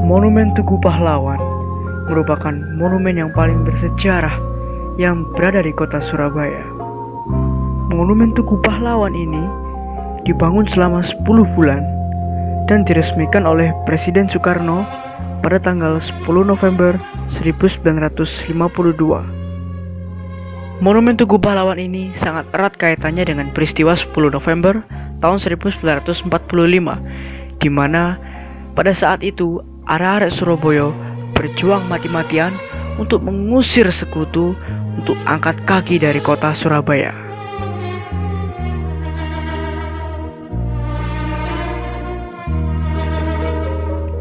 Monumen Tugu Pahlawan merupakan monumen yang paling bersejarah yang berada di kota Surabaya. Monumen Tugu Pahlawan ini dibangun selama 10 bulan dan diresmikan oleh Presiden Soekarno pada tanggal 10 November 1952. Monumen Tugu Pahlawan ini sangat erat kaitannya dengan peristiwa 10 November tahun 1945, di mana pada saat itu arek-arek Surabaya berjuang mati-matian untuk mengusir sekutu untuk angkat kaki dari kota Surabaya.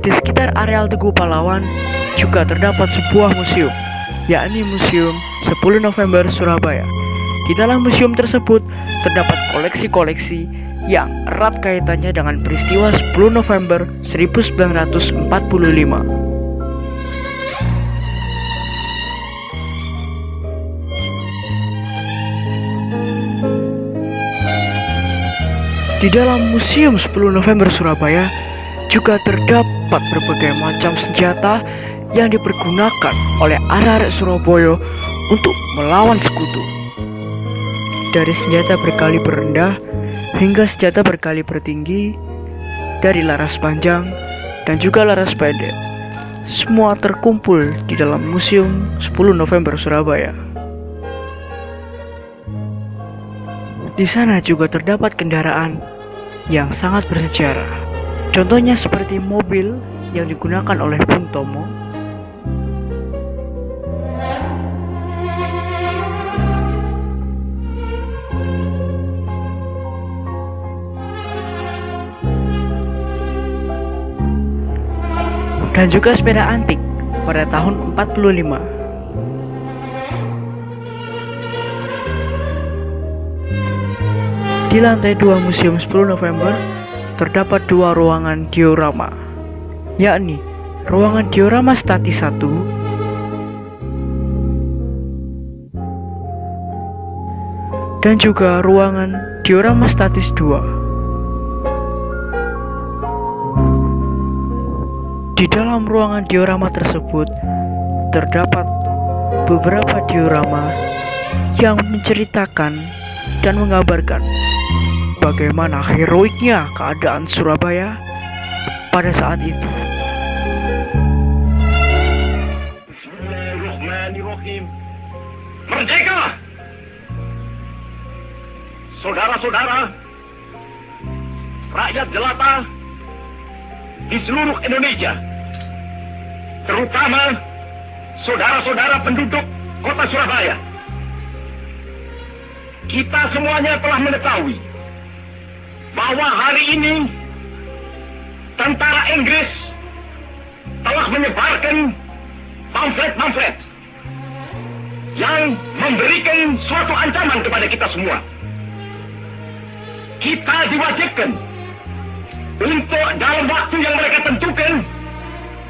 Di sekitar areal Tugu Pahlawan juga terdapat sebuah museum, yakni Museum 10 November Surabaya. Di dalam museum tersebut terdapat koleksi-koleksi yang erat kaitannya dengan peristiwa 10 November 1945. Di dalam Museum 10 November Surabaya juga terdapat berbagai macam senjata yang dipergunakan oleh arek-arek Surabaya untuk melawan sekutu. Dari senjata berkaliber rendah hingga senjata berkaliber tinggi, dari laras panjang dan juga laras pendek, semua terkumpul di dalam Museum 10 November Surabaya. Di sana juga terdapat kendaraan yang sangat bersejarah. Contohnya seperti mobil yang digunakan oleh Bung Tomo, dan juga sepeda antik pada tahun 45. Di lantai 2 Museum 10 November terdapat 2 ruangan diorama, yakni ruangan diorama statis 1 dan juga ruangan diorama statis 2. Di dalam ruangan diorama tersebut terdapat beberapa diorama yang menceritakan dan menggambarkan bagaimana heroiknya keadaan Surabaya pada saat itu. Bismillahirrahmanirrahim. Merdeka! Saudara-saudara, rakyat jelata di seluruh Indonesia, terutama saudara-saudara penduduk kota Surabaya, kita semuanya telah mengetahui bahwa hari ini tentara Inggris telah menyebarkan pamflet-pamflet yang memberikan suatu ancaman kepada kita semua. Kita diwajibkan untuk dalam waktu yang mereka tentukan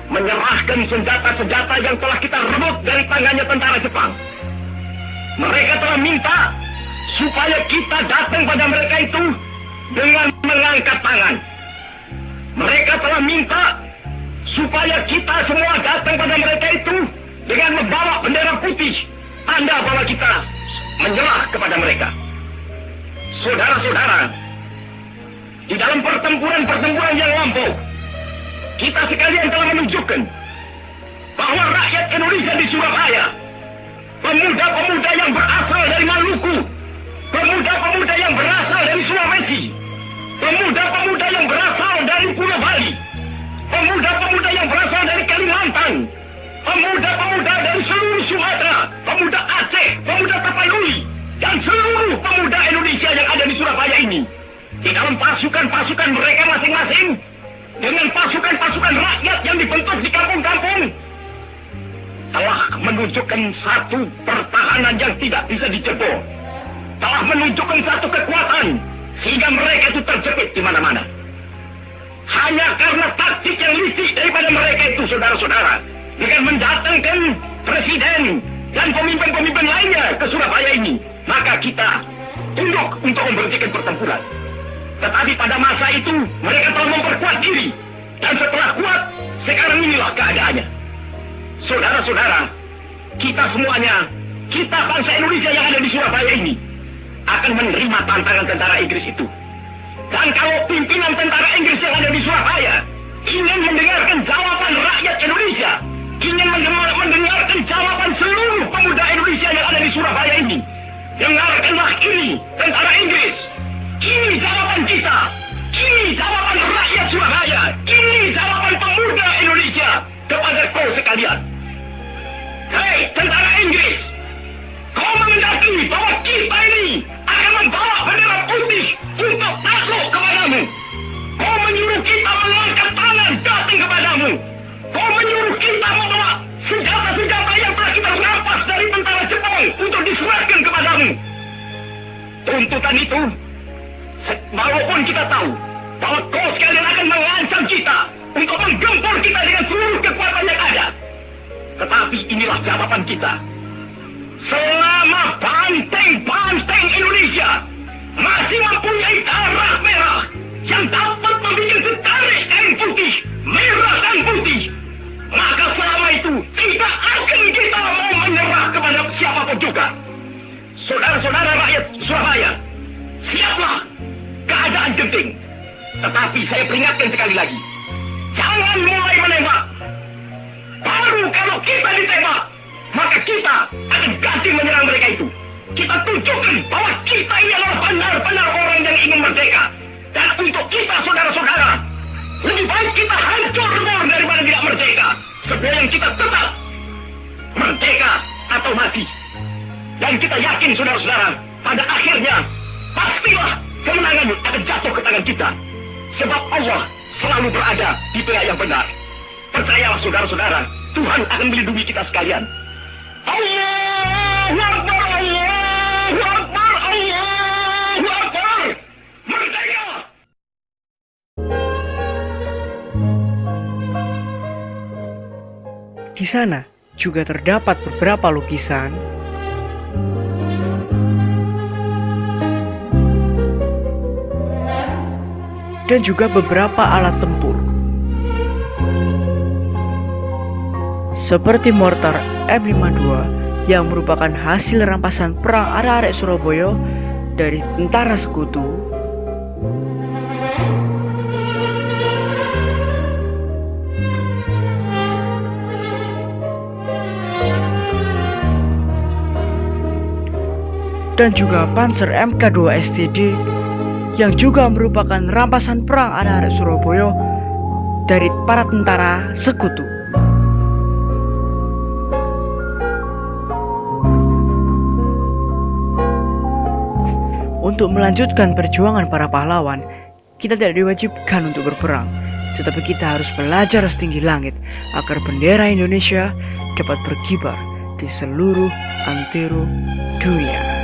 menyerahkan senjata-senjata yang telah kita rebut dari tangannya tentara Jepang. Mereka telah minta supaya kita datang pada mereka itu dengan mengangkat tangan. Mereka telah minta supaya kita semua datang pada mereka itu dengan membawa bendera putih, tanda bahwa kita menyerah kepada mereka. Saudara-saudara, di dalam pertempuran-pertempuran yang lampau, kita sekalian telah menunjukkan bahwa rakyat Indonesia di Surabaya, pemuda-pemuda yang berasal dari Maluku, pemuda-pemuda yang berasal dari Sulawesi, pemuda-pemuda yang berasal dari Pulau Bali, pemuda-pemuda yang berasal dari Kalimantan, pemuda-pemuda dari seluruh Sumatera, pemuda Aceh, pemuda Tapanuli, dan seluruh pemuda Indonesia yang ada di Surabaya ini, di dalam pasukan-pasukan mereka masing-masing, dengan pasukan-pasukan rakyat yang dibentuk di kampung-kampung, telah menunjukkan satu pertahanan yang tidak bisa dijebol, telah menunjukkan satu kekuatan sehingga mereka itu terjepit di mana-mana. Hanya karena taktik yang licik daripada mereka itu, saudara-saudara, dengan mendatangkan presiden dan pemimpin-pemimpin lainnya ke Surabaya ini, maka kita tunduk untuk memberhentikan pertempuran. Tetapi pada masa itu mereka telah memperkuat diri, dan setelah kuat Sekarang inilah keadaannya. Saudara-saudara, kita semuanya, kita bangsa Indonesia yang ada di Surabaya ini, akan menerima tantangan tentara Inggris itu. Dan kalau pimpinan tentara Inggris yang ada di Surabaya ingin mendengarkan jawaban rakyat Indonesia, ingin mendengarkan jawaban seluruh pemuda Indonesia yang ada di Surabaya ini, dengarkanlah ini, tentara Inggris. Ini jawaban kita. Ini jawaban rakyat Surabaya. Ini jawaban pemuda Indonesia kepada kau sekalian. Hei, tentara Inggris, kau mengendaki bahwa kita ini akan membawa bendera putih untuk takluk kepadamu. Kau menyuruh kita mengangkat tangan datang kepadamu. Kau menyuruh kita membawa senjata-senjata yang telah kita rampas dari tentara Jepang untuk diserahkan kepadamu. Tuntutan itu, walaupun kita tahu bahwa kau sekalian akan mengancam kita untuk menggempur kita dengan seluruh kekuatan yang ada, tetapi inilah jawaban kita. Selama banteng-banteng Indonesia masih mempunyai darah merah yang dapat membuat setarik kain putih, merah dan putih, maka selama itu tidak akan kita mau menyerah kepada siapapun juga. Saudara-saudara rakyat Surabaya, siaplah, keadaan genting. Tetapi saya peringatkan sekali lagi, jangan mulai menembak. Baru kalau kita ditembak, maka kita akan ganti menyerang mereka itu. Kita tunjukkan bahwa kita ini adalah benar-benar orang yang ingin merdeka. Dan untuk kita, saudara-saudara, lebih baik kita hancur daripada tidak merdeka. Sebelum kita tetap merdeka atau mati. Dan kita yakin, saudara-saudara, pada akhirnya pastilah kemenangan akan jatuh ke tangan kita. Sebab Allah selalu berada di pihak yang benar. Percayalah, saudara-saudara, Tuhan akan melindungi kita sekalian. Allahu Akbar, Allahu Akbar, Allahu Akbar. Merdeka! Di sana juga terdapat beberapa lukisan dan juga beberapa alat tempur seperti mortar M52 yang merupakan hasil rampasan perang arek-arek Surabaya dari tentara sekutu, dan juga Panzer MK2 STD yang juga merupakan rampasan perang arek-arek Surabaya dari para tentara sekutu. Untuk melanjutkan perjuangan para pahlawan, kita tidak diwajibkan untuk berperang, tetapi kita harus belajar setinggi langit agar bendera Indonesia dapat berkibar di seluruh antero dunia.